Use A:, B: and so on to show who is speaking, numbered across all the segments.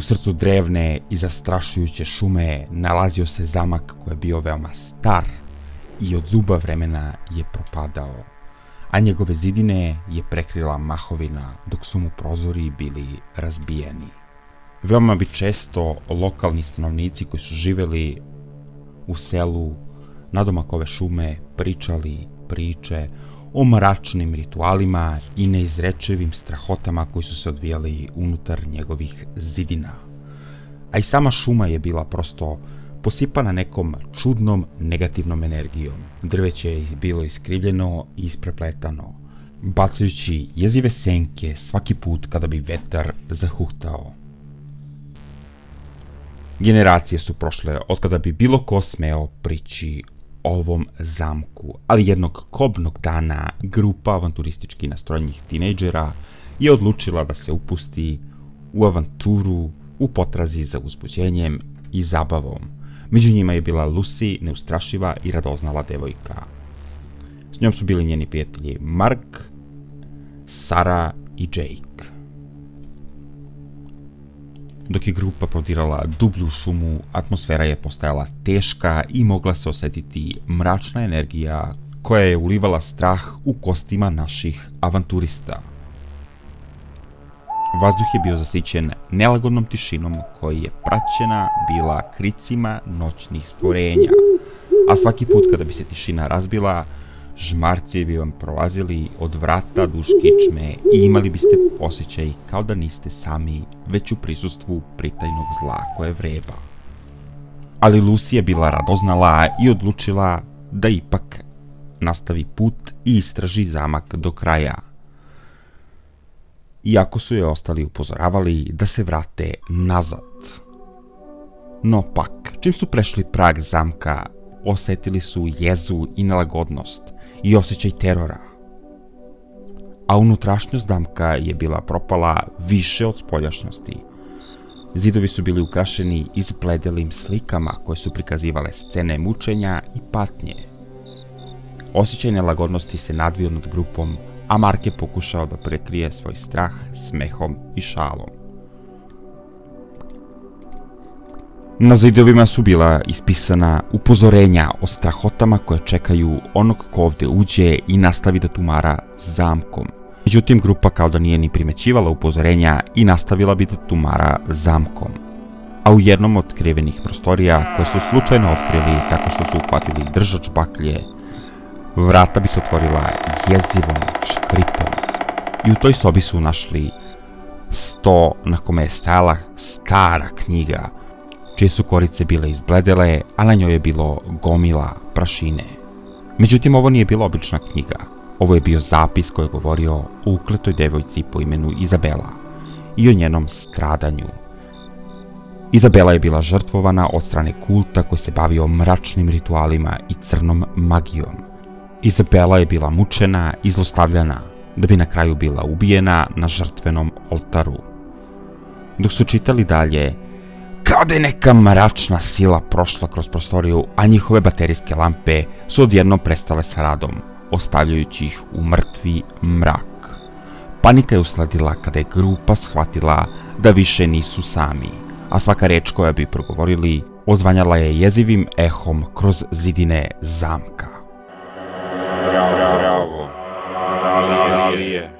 A: srcu drevne i zastrašujuće šume nalazio se zamak koji je bio veoma star i od zuba vremena je propadao, a njegove zidine je prekrila mahovina dok su mu prozori bili razbijeni. Veoma bi često lokalni stanovnici koji su živeli u selu nadomak ove šume pričali priče o mračnim ritualima i neizrečivim strahotama koji su se odvijali unutar njegovih zidina. A i sama šuma je bila prosto posipana nekom čudnom negativnom energijom. Drveće je bilo iskrivljeno i isprepletano, bacajući jezive senke svaki put kada bi vetar zahuhtao. Generacije su prošle od kada bi bilo ko smeo prići ovom zamku, ali jednog kobnog dana grupa avanturistički nastrojenih tinejdžera je odlučila da se upusti u avanturu u potrazi za uzbuđenjem i zabavom. Među njima je bila Lucy, neustrašiva i radoznala devojka. S njom su bili njeni prijatelji Mark, Sara i Jake. Dok je grupa prodirala dublju šumu, atmosfera je postajala teška i mogla se osjetiti mračna energija koja je ulivala strah u kostima naših avanturista. Vazduh je bio zasićen nelagodnom tišinom koja je praćena bila kricima noćnih stvorenja, a svaki put kada bi se tišina razbila, žmarci bi vam prolazili od vrata duž kičme i imali biste osjećaj kao da niste sami, već u prisustvu pritajnog zla koje vreba. Ali Lucy je bila radoznala i odlučila da ipak nastavi put i istraži zamak do kraja. Iako su je ostali upozoravali da se vrate nazad. No pak, čim su prešli prag zamka, osjetili su jezu i nelagodnost i osjećaj terora. A unutrašnjost zamka je bila propala više od spoljašnjosti. Zidovi su bili ukrašeni izbledelim slikama koje su prikazivale scene mučenja i patnje. Osjećaj nelagodnosti se nadvio nad grupom, a Mark je pokušao da prekrije svoj strah smehom i šalom. Na zidovima su bila ispisana upozorenja o strahotama koje čekaju onog ko ovde uđe i nastavi da tumara zamkom. Međutim, grupa kao da nije ni primećivala upozorenja i nastavila bi da tumara zamkom. A u jednom od skrivenih prostorija, koje su slučajno otkrili tako što su uhvatili držač baklje, vrata bi se otvorila jezivom škripom. I u toj sobi su našli sto na kome je stajala stara knjiga, čije su korice bile izbledele, a na njoj je bilo gomila prašine. Međutim, ovo nije bila obična knjiga. Ovo je bio zapis koji je govorio o ukletoj devojci po imenu Izabela i o njenom stradanju. Izabela je bila žrtvovana od strane kulta koji se bavio mračnim ritualima i crnom magijom. Izabela je bila mučena i zlostavljana, da bi na kraju bila ubijena na žrtvenom oltaru. Dok su čitali dalje, kao da je neka mračna sila prošla kroz prostoriju, a njihove baterijske lampe su odjednom prestale sa radom, ostavljajući ih u mrtvi mrak. Panika je usledila kada je grupa shvatila da više nisu sami, a svaka reč koja bi progovorili odzvanjala je jezivim ehom kroz zidine zamka. Bravo, ali je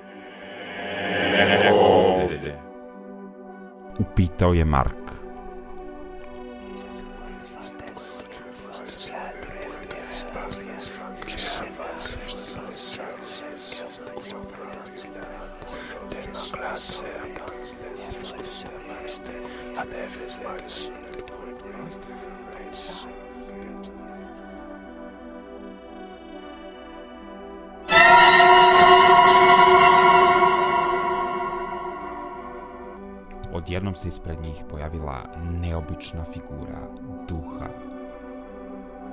A: neko ovdje? Upitao je Mark. Odjednom se ispred njih pojavila neobična figura duha,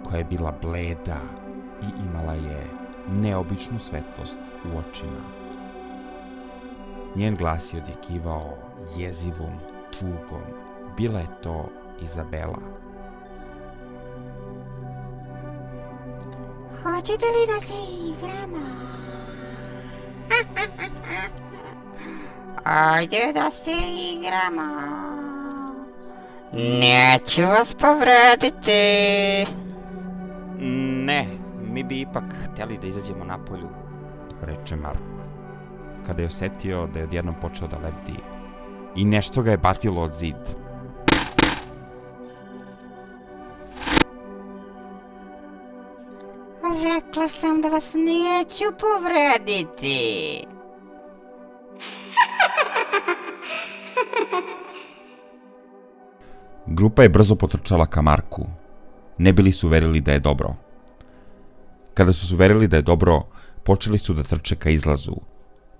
A: koja je bila bleda i imala je neobičnu svetlost u očima. Njen glas je odjekivao jezivom tugom. Bila je to Izabela.
B: Hoćete li da se igramo? Ajde da se igramo.
C: Neću vas povrediti.
A: Ne, mi bi ipak htjeli da izađemo napolju, reče Mark, kada je osetio da je odjednom počeo da lebdi i nešto ga je bacilo od zid.
B: Rekla sam da vas neću povrediti.
A: Grupa je brzo potrčala ka Marku, ne bili su uverili da je dobro. Kada su se uverili da je dobro, počeli su da trče ka izlazu.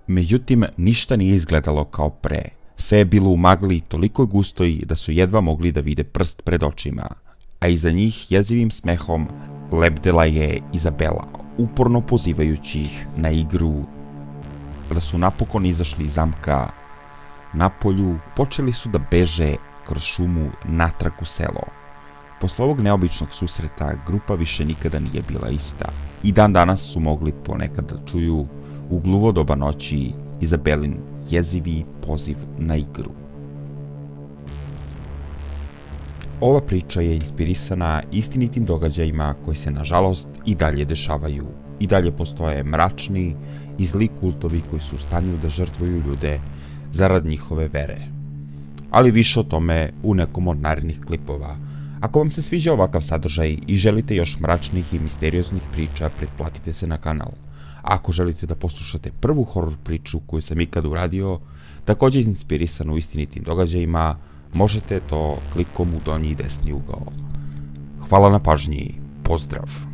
A: Međutim, ništa nije izgledalo kao pre. Sve je bilo u magli toliko gustoj da su jedva mogli da vide prst pred očima, a iza njih jezivim smehom lebdela je Izabela, uporno pozivajući ih na igru. Kada su napokon izašli iz zamka napolju, počeli su da beže kroz šumu natrag u selo. Posle ovog neobičnog susreta, grupa više nikada nije bila ista. I dan danas su mogli ponekad da čuju u gluvo doba noći Izabelin jezivi poziv na igru. Ova priča je inspirisana istinitim događajima koji se nažalost i dalje dešavaju. I dalje postoje mračni i zli kultovi koji su u stanju da žrtvuju ljude zarad njihove vere. Ali više o tome u nekom od narednih klipova. Ako vam se sviđa ovakav sadržaj i želite još mračnih i misterioznih priča, pretplatite se na kanal. A ako želite da poslušate prvu horor priču koju sam ikada uradio, također inspirisanu istinitim događajima, možete to klikom u donji desni ugao. Hvala na pažnji, pozdrav!